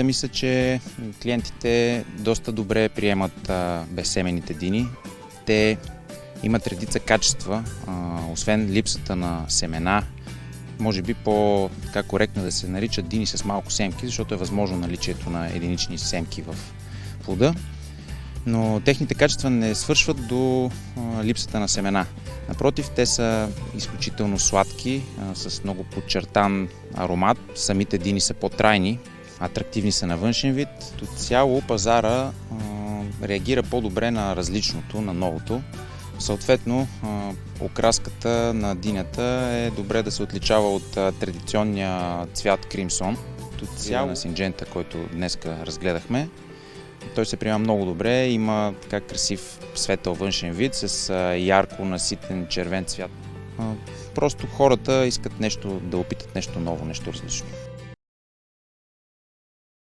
Мисля, че клиентите доста добре приемат безсеменните дини. Те имат редица качества, освен липсата на семена. Може би по-коректно да се наричат дини с малко семки, защото е възможно наличието на единични семки в плода. Но техните качества не свършват до липсата на семена. Напротив, те са изключително сладки, с много подчертан аромат. Самите дини са по-трайни, атрактивни са на външен вид. До цяло пазара реагира по-добре на различното, на новото. Съответно, окраската на динята е добре да се отличава от традиционния цвят кримсон. До цяло на Синджента, който днес разгледахме, той се приема много добре, има така красив светъл външен вид с ярко наситен червен цвят. Просто хората искат да опитат нещо ново, нещо различно.